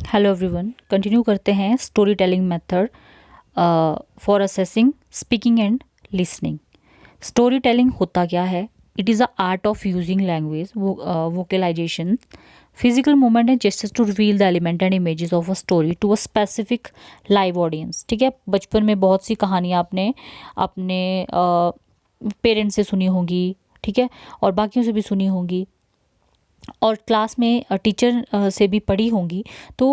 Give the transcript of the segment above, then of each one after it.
Hello everyone, continue करते हैं story telling method for assessing speaking and listening. Story telling होता क्या है? It is a art of using language, vocalisation, physical movement and gestures to reveal the element and images of a story to a specific live audience. ठीक है, बचपन में बहुत सी कहानियाँ आपने अपने पेरेंट्स से सुनी होंगी, ठीक है, और बाकियों से भी सुनी होंगी, और क्लास में टीचर से भी पढ़ी होंगी। तो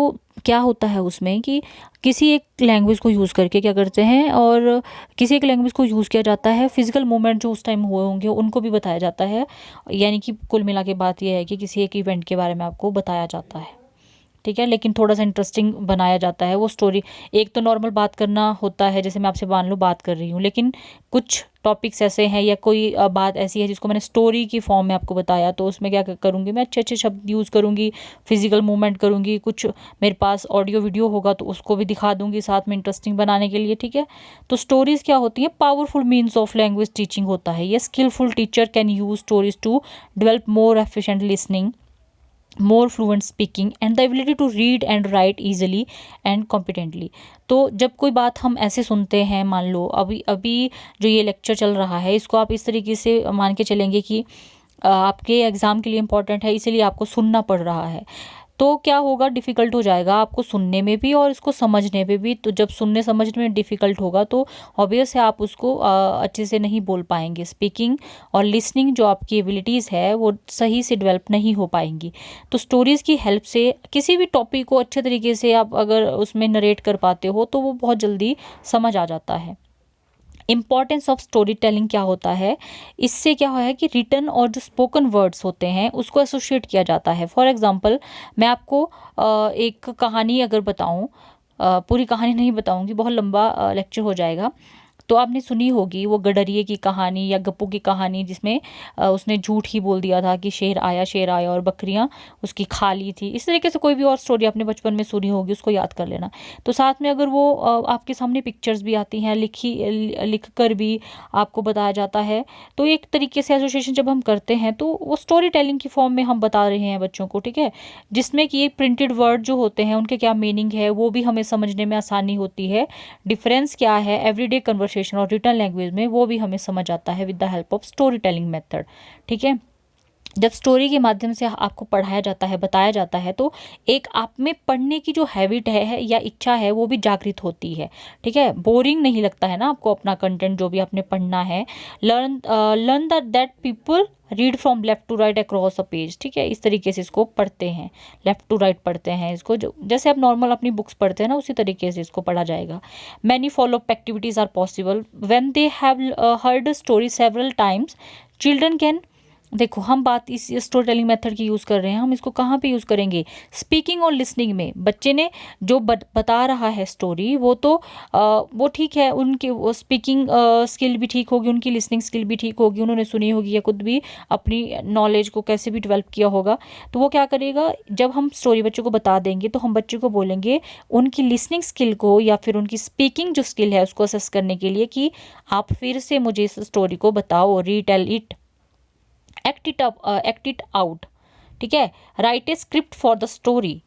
क्या होता है उसमें कि किसी एक लैंग्वेज को यूज़ करके क्या करते हैं, और किसी एक लैंग्वेज को यूज़ किया जाता है, फिजिकल मूवमेंट जो उस टाइम हुए होंगे उनको भी बताया जाता है। यानी कि कुल मिला के बात यह है कि किसी एक इवेंट के बारे में आपको बताया जाता है, ठीक है, लेकिन थोड़ा सा इंटरेस्टिंग बनाया जाता है वो स्टोरी। एक तो नॉर्मल बात करना होता है, जैसे मैं आपसे मान लो बात कर रही हूँ, लेकिन कुछ टॉपिक्स ऐसे हैं या कोई बात ऐसी है जिसको मैंने स्टोरी की फॉर्म में आपको बताया, तो उसमें क्या करूँगी मैं, अच्छे अच्छे शब्द यूज़ करूँगी, फिजिकल मूवमेंट करूँगी, कुछ मेरे पास ऑडियो वीडियो होगा तो उसको भी दिखा दूँगी साथ में इंटरेस्टिंग बनाने के लिए, ठीक है। तो स्टोरीज़ क्या होती है? Powerful means of language teaching होता है। ये skilful teacher can use stories to develop more efficient listening, more fluent speaking and the ability to read and write easily and competently. तो जब कोई बात हम ऐसे सुनते हैं, मान लो अभी अभी जो ये लेक्चर चल रहा है, इसको आप इस तरीके से मान के चलेंगे कि आपके एग्ज़ाम के लिए इम्पोर्टेंट है, इसीलिए आपको सुनना पड़ रहा है। तो क्या होगा, डिफ़िकल्ट हो जाएगा आपको सुनने में भी और इसको समझने में भी। तो जब सुनने समझने में डिफ़िकल्ट होगा तो ऑब्वियस है आप उसको अच्छे से नहीं बोल पाएंगे। स्पीकिंग और लिसनिंग जो आपकी एबिलिटीज़ है वो सही से डेवलप नहीं हो पाएंगी। तो स्टोरीज़ की हेल्प से किसी भी टॉपिक को अच्छे तरीके से आप अगर उसमें नरेट कर पाते हो तो वो बहुत जल्दी समझ आ जाता है। इम्पॉर्टेंस ऑफ स्टोरी टेलिंग क्या होता है? इससे क्या है कि रिटन और जो स्पोकन वर्ड्स होते हैं उसको एसोसिएट किया जाता है। फॉर एग्जांपल, मैं आपको एक कहानी अगर बताऊं, पूरी कहानी नहीं बताऊंगी, बहुत लंबा लेक्चर हो जाएगा। तो आपने सुनी होगी वो गडरिये की कहानी या गप्पू की कहानी, जिसमें उसने झूठ ही बोल दिया था कि शेर आया और बकरियां उसकी खा ली थी। इस तरीके से कोई भी और स्टोरी आपने बचपन में सुनी होगी, उसको याद कर लेना। तो साथ में अगर वो आपके सामने पिक्चर्स भी आती हैं, लिख कर भी आपको बताया जाता है, तो एक तरीके से एसोसिएशन जब हम करते हैं तो वो स्टोरी टेलिंग की फॉर्म में हम बता रहे हैं बच्चों को, ठीक है। जिसमें कि प्रिंटेड वर्ड जो होते हैं उनके क्या मीनिंग है वो भी हमें समझने में आसानी होती है। डिफरेंस क्या है एवरीडे कन्वर्सेशन और रिटन लैंग्वेज में, वो भी हमें समझ आता है with the help of story telling method, ठीक है। जब स्टोरी के माध्यम से आपको पढ़ाया जाता है, बताया जाता है, तो एक आप में पढ़ने की जो हैबिट है या इच्छा है वो भी जागृत होती है, ठीक है। बोरिंग नहीं लगता है ना आपको अपना कंटेंट जो भी आपने पढ़ना है। Learn that people read from left to right across a page, ठीक है। इस तरीके से इसको पढ़ते हैं, लेफ्ट टू राइट पढ़ते हैं इसको, जो जैसे आप नॉर्मल अपनी बुक्स पढ़ते हैं ना उसी तरीके से इसको पढ़ा जाएगा। Many follow up activities are possible when they have heard story several times. Children can, देखो हम बात इस स्टोरी टेलिंग मेथड की यूज़ कर रहे हैं, हम इसको कहाँ पे यूज़ करेंगे? स्पीकिंग और लिसनिंग में। बच्चे ने जो बता रहा है स्टोरी, वो तो वो ठीक है, उनकी वो स्पीकिंग स्किल भी ठीक होगी, उनकी लिसनिंग स्किल भी ठीक होगी, उन्होंने सुनी होगी या खुद भी अपनी नॉलेज को कैसे भी डेवलप किया होगा। तो वो क्या करेगा, जब हम स्टोरी बच्चों को बता देंगे तो हम बच्चे को बोलेंगे उनकी लिसनिंग स्किल को या फिर उनकी स्पीकिंग जो स्किल है उसको असेस करने के लिए कि आप फिर से मुझे इस स्टोरी को बताओ, retail it, act it out, ठीक है, right A script for the story,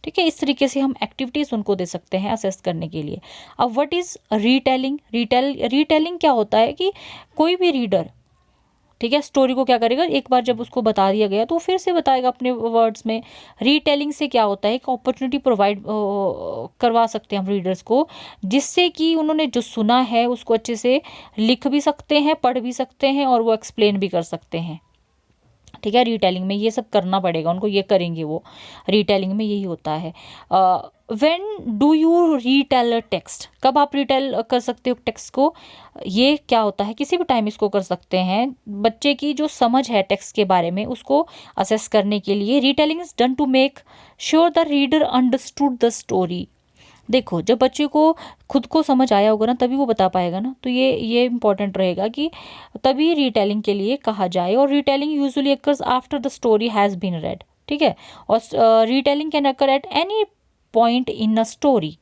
ठीक है। इस तरीके से हम एक्टिविटीज़ उनको दे सकते हैं असेस करने के लिए। अब व्हाट इज़ रीटेलिंग? रीटेलिंग क्या होता है कि कोई भी रीडर, ठीक है, स्टोरी को क्या करेगा, एक बार जब उसको बता दिया गया तो वो फिर से बताएगा अपने वर्ड्स में। रीटेलिंग से क्या होता है, एक अपॉर्चुनिटी प्रोवाइड करवा सकते हैं हम रीडर्स को, जिससे कि उन्होंने जो सुना है उसको अच्छे से लिख भी सकते हैं, पढ़ भी सकते हैं और वो एक्सप्लेन भी कर सकते हैं, ठीक है। रीटेलिंग में ये सब करना पड़ेगा उनको, ये करेंगे वो, रीटेलिंग में यही होता है। When do you retail a text? कब आप रीटेल कर सकते हो टेक्स्ट को? ये क्या होता है, किसी भी टाइम इसको कर सकते हैं। बच्चे की जो समझ है टेक्स्ट के बारे में उसको असेस करने के लिए retelling is done to make sure the reader understood the story. देखो, जब बच्चे को खुद को समझ आया होगा ना तभी वो बता पाएगा ना, तो ये इम्पोर्टेंट रहेगा कि तभी रीटेलिंग के लिए कहा जाए। और retelling usually occurs after the story has been read, ठीक है। और retelling can occur at any point in a story.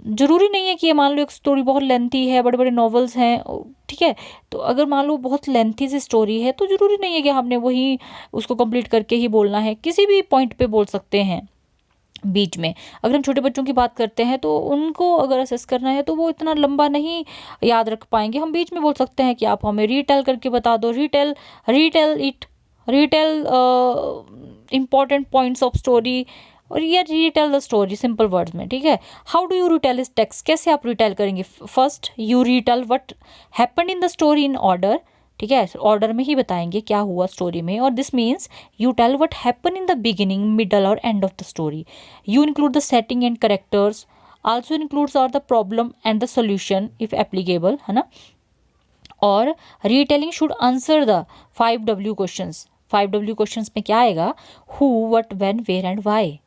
जरूरी नहीं है कि ये मान लो एक स्टोरी बहुत लेंथी है, बड़े बड़े नॉवेल्स हैं, ठीक है, तो अगर मान लो बहुत लेंथी सी स्टोरी है तो जरूरी नहीं है कि हमने वही उसको कंप्लीट करके ही बोलना है, किसी भी पॉइंट पे बोल सकते हैं। बीच में। अगर हम छोटे बच्चों की बात करते हैं तो उनको अगर असेस करना है तो वो इतना लंबा नहीं याद रख पाएंगे, हम बीच में बोल सकते हैं कि आप हमें रीटेल करके बता दो, retail retail it, retail important points of story, और ये retail the story simple words में, ठीक है। हाउ डू यू रिटेल इस टेक्स्ट, कैसे आप रिटेल करेंगे? First you retail what happened in the story in order, ठीक है, ऑर्डर में ही बताएंगे क्या हुआ स्टोरी में, और this means you tell what happen in the beginning, middle और end of the story. You include the setting and characters, also includes are the problem and the solution if applicable, है ना। और retelling should answer the 5W questions. 5W questions में क्या आएगा? Who, what, when, where and why,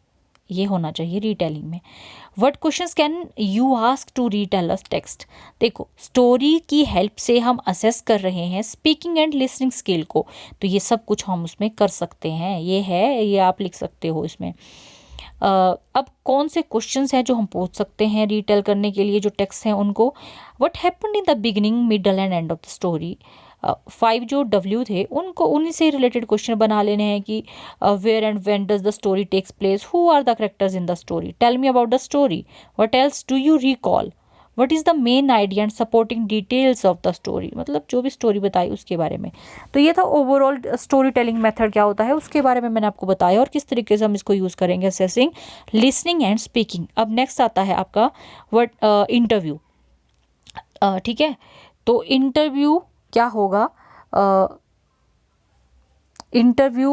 ये होना चाहिए retelling में। What questions can you ask to retell us text? देखो, स्टोरी की हेल्प से हम असेस कर रहे हैं स्पीकिंग एंड लिसनिंग स्किल को, तो ये सब कुछ हम उसमें कर सकते हैं, ये है, ये आप लिख सकते हो इसमें। अब कौन से क्वेश्चंस हैं जो हम पूछ सकते हैं रीटेल करने के लिए जो टेक्स्ट हैं उनको? What happened in the beginning, middle and and of the story. 5 जो W थे उनको उन्हीं से रिलेटेड क्वेश्चन बना लेने हैं कि where and when does the story takes place, who are the characters in the story, tell me about the story, what else do you recall, what is the main idea and supporting details of the story, मतलब जो भी story बताई उसके बारे में। तो ये था ओवरऑल स्टोरी टेलिंग मेथड क्या होता है उसके बारे में मैंने आपको बताया, और किस तरीके से हम इसको यूज़ करेंगे असेसिंग लिसनिंग एंड स्पीकिंग। अब नेक्स्ट आता है आपका वर्ड इंटरव्यू, ठीक है। तो इंटरव्यू क्या होगा? इंटरव्यू,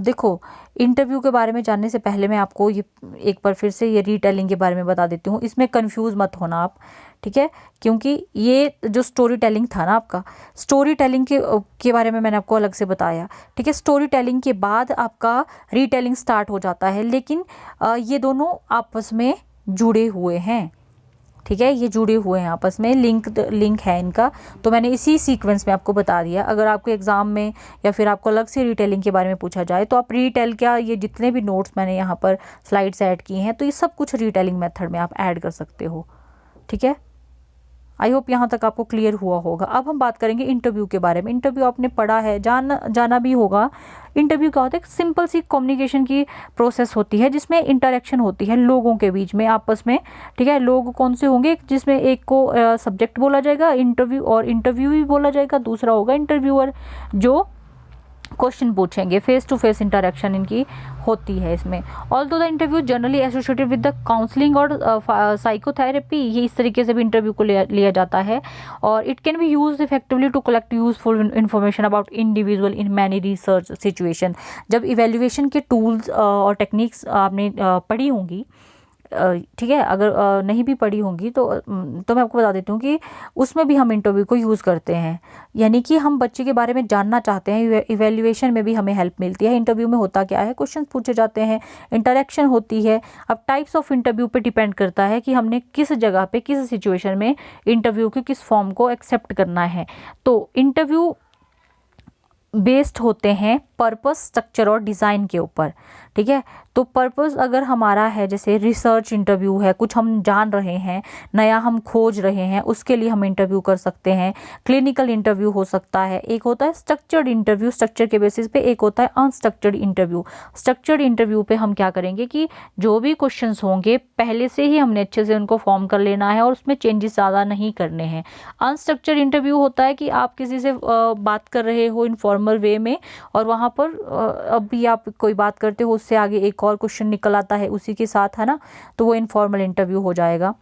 देखो, इंटरव्यू के बारे में जानने से पहले मैं आपको ये एक बार फिर से ये रीटेलिंग के बारे में बता देती हूँ, इसमें कंफ्यूज मत होना आप, ठीक है। क्योंकि ये जो स्टोरी टेलिंग था ना आपका, स्टोरी टेलिंग के बारे में मैंने आपको अलग से बताया, ठीक है। स्टोरी टेलिंग के बाद आपका रीटेलिंग स्टार्ट हो जाता है, लेकिन ये दोनों आपस में जुड़े हुए हैं, ठीक है, ये जुड़े हुए हैं आपस में, लिंक है इनका। तो मैंने इसी सीक्वेंस में आपको बता दिया। अगर आपको एग्जाम में या फिर आपको अलग से रीटेलिंग के बारे में पूछा जाए तो आप रीटेल क्या, ये जितने भी नोट्स मैंने यहाँ पर स्लाइड्स ऐड की हैं तो ये सब कुछ रीटेलिंग मेथड में आप ऐड कर सकते हो, ठीक है। आई होप यहाँ तक आपको क्लियर हुआ होगा। अब हम बात करेंगे इंटरव्यू के बारे में। इंटरव्यू आपने पढ़ा है, जाना भी होगा। इंटरव्यू क्या होता है? सिंपल सी कम्युनिकेशन की प्रोसेस होती है जिसमें इंटरेक्शन होती है लोगों के बीच में आपस में, ठीक है। लोग कौन से होंगे? जिसमें एक को सब्जेक्ट बोला जाएगा इंटरव्यू, और इंटरव्यू भी बोला जाएगा, दूसरा होगा इंटरव्यूअर जो क्वेश्चन पूछेंगे। फेस टू फेस इंटरेक्शन इनकी होती है इसमें। Although the interview generally associated with the counselling और साइकोथेरेपी, ये इस तरीके से भी इंटरव्यू को लिया जाता है। और it can be use effectively to collect useful information about individual in many research situation. जब इवेल्युएशन के टूल्स और टेक्निक्स आपने पढ़ी होंगी, ठीक है, अगर नहीं भी पढ़ी होंगी तो मैं आपको बता देती हूँ कि उसमें भी हम इंटरव्यू को यूज़ करते हैं। यानी कि हम बच्चे के बारे में जानना चाहते हैं, इवैल्यूएशन में भी हमें हेल्प मिलती है। इंटरव्यू में होता क्या है? क्वेश्चन पूछे जाते हैं, इंटरेक्शन होती है। अब टाइप्स ऑफ इंटरव्यू पे डिपेंड करता है कि हमने किस जगह पे, किस सिचुएशन में इंटरव्यू के किस फॉर्म को एक्सेप्ट करना है। तो इंटरव्यू बेस्ड होते हैं पर्पस, स्ट्रक्चर और डिज़ाइन के ऊपर, ठीक है। तो पर्पस अगर हमारा है, जैसे रिसर्च इंटरव्यू है, कुछ हम जान रहे हैं, नया हम खोज रहे हैं, उसके लिए हम इंटरव्यू कर सकते हैं। क्लिनिकल इंटरव्यू हो सकता है। एक होता है स्ट्रक्चर्ड इंटरव्यू, स्ट्रक्चर के बेसिस पे। एक होता है अनस्ट्रक्चर्ड इंटरव्यू। स्ट्रक्चर्ड इंटरव्यू पे हम क्या करेंगे कि जो भी क्वेश्चंस होंगे पहले से ही हमने अच्छे से उनको फॉर्म कर लेना है और उसमें चेंजेस ज़्यादा नहीं करने हैं। अनस्ट्रक्चर्ड इंटरव्यू होता है कि आप किसी से बात कर रहे हो इनफॉर्मल वे में, और वहाँ पर अभी आप कोई बात करते हो, उससे आगे एक और क्वेश्चन निकल आता है उसी के साथ, है ना, तो वो इनफॉर्मल इंटरव्यू हो जाएगा,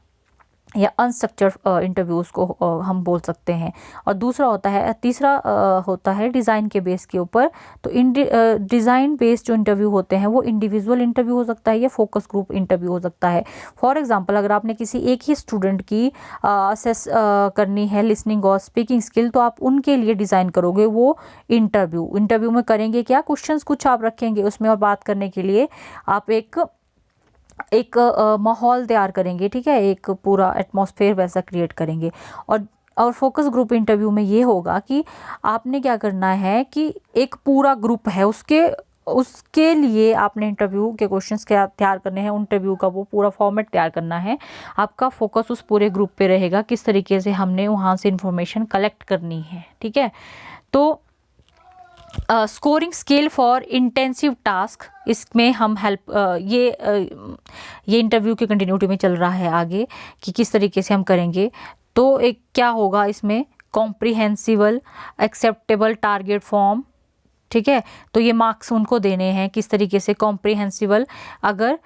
या अनस्ट्रक्चर्ड इंटरव्यूज़ को हम बोल सकते हैं। और दूसरा होता है, तीसरा होता है डिज़ाइन के बेस के ऊपर। तो डिज़ाइन बेस्ड जो इंटरव्यू होते हैं वो इंडिविजुअल इंटरव्यू हो सकता है या फोकस ग्रुप इंटरव्यू हो सकता है। फॉर एग्जांपल, अगर आपने किसी एक ही स्टूडेंट की असेस करनी है लिसनिंग और स्पीकिंग स्किल, तो आप उनके लिए डिज़ाइन करोगे वो इंटरव्यू में करेंगे क्या, क्वेश्चंस कुछ आप रखेंगे उसमें, और बात करने के लिए आप एक माहौल तैयार करेंगे, ठीक है, एक पूरा एटमॉस्फेयर वैसा क्रिएट करेंगे। और फोकस ग्रुप इंटरव्यू में ये होगा कि आपने क्या करना है कि एक पूरा ग्रुप है, उसके लिए आपने इंटरव्यू के क्वेश्चंस क्या तैयार करने हैं, इंटरव्यू का वो पूरा फॉर्मेट तैयार करना है। आपका फोकस उस पूरे ग्रुप पे रहेगा, किस तरीके से हमने वहाँ से इंफॉर्मेशन कलेक्ट करनी है, ठीक है। तो scoring scale for intensive task, इसमें हम हेल्प ये इंटरव्यू की कंटिन्यूटी में चल रहा है आगे कि किस तरीके से हम करेंगे। तो एक क्या होगा इसमें, कॉम्प्रिहेंसिबल एक्सेप्टेबल टारगेट फॉर्म, ठीक है। तो ये मार्क्स उनको देने हैं किस तरीके से, कॉम्प्रिहेंसिबल अगर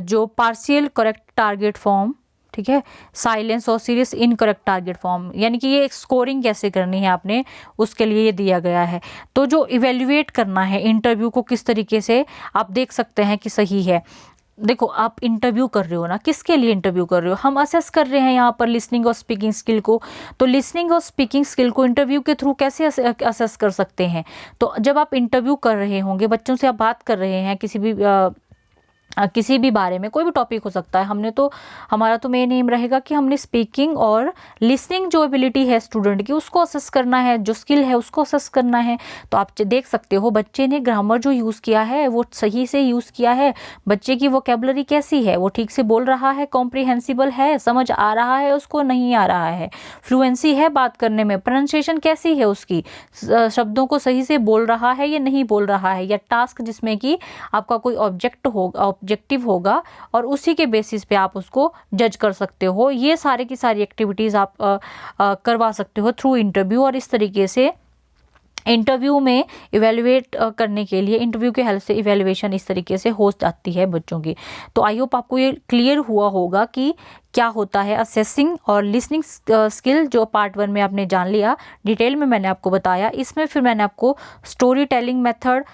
जो पार्शियल करेक्ट टारगेट फॉर्म, ठीक है, साइलेंस और सीरियस इनकरेक्ट टारगेट फॉर्म, यानी कि ये एक स्कोरिंग कैसे करनी है आपने, उसके लिए ये दिया गया है। तो जो इवेल्युएट करना है इंटरव्यू को किस तरीके से, आप देख सकते हैं कि सही है। देखो आप इंटरव्यू कर रहे हो ना, किसके लिए इंटरव्यू कर रहे हो, हम असेस कर रहे हैं यहाँ पर लिसनिंग और स्पीकिंग स्किल को। तो लिसनिंग और स्पीकिंग स्किल को इंटरव्यू के थ्रू कैसे असेस कर सकते हैं। तो जब आप इंटरव्यू कर रहे होंगे, बच्चों से आप बात कर रहे हैं किसी भी बारे में, कोई भी टॉपिक हो सकता है, हमारा तो मेन एम रहेगा कि हमने स्पीकिंग और लिसनिंग जो एबिलिटी है स्टूडेंट की उसको असेस करना है, जो स्किल है उसको असेस करना है। तो आप देख सकते हो बच्चे ने ग्रामर जो यूज़ किया है वो सही से यूज़ किया है, बच्चे की वोकेबलरी कैसी है, वो ठीक से बोल रहा है, कॉम्प्रिहेंसिबल है, समझ आ रहा है उसको, नहीं आ रहा है, फ्लुएंसी है बात करने में, प्रोनाउंसिएशन कैसी है उसकी, शब्दों को सही से बोल रहा है या नहीं बोल रहा है, या टास्क जिसमें कि आपका कोई ऑब्जेक्टिव होगा और उसी के बेसिस पे आप उसको जज कर सकते हो। ये सारे की सारी एक्टिविटीज़ आप करवा सकते हो थ्रू इंटरव्यू। और इस तरीके से इंटरव्यू में इवेलुएट करने के लिए इंटरव्यू के हेल्प से इवेलुएशन इस तरीके से हो जाती है बच्चों की। तो आई होप आपको ये क्लियर हुआ होगा कि क्या होता है असेसिंग और लिसनिंग स्किल, जो पार्ट 1 में आपने जान लिया, डिटेल में मैंने आपको बताया। इसमें फिर मैंने आपको स्टोरी टेलिंग मेथड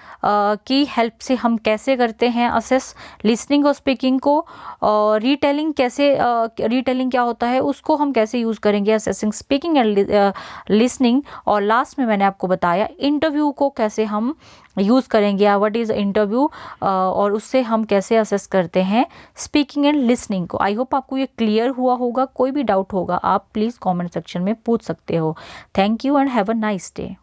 की हेल्प से हम कैसे करते हैं असेस लिसनिंग और स्पीकिंग को, और रीटेलिंग रीटेलिंग क्या होता है उसको हम कैसे यूज़ करेंगे असेसिंग स्पीकिंग एंड लिसनिंग, और लास्ट में मैंने आपको बताया इंटरव्यू को कैसे हम यूज़ करेंगे, या व्हाट इज़ इंटरव्यू, और उससे हम कैसे असेस करते हैं स्पीकिंग एंड लिसनिंग को। आई होप आपको ये क्लियर हुआ होगा। कोई भी डाउट होगा आप प्लीज़ कमेंट सेक्शन में पूछ सकते हो। Thank you and have a nice day.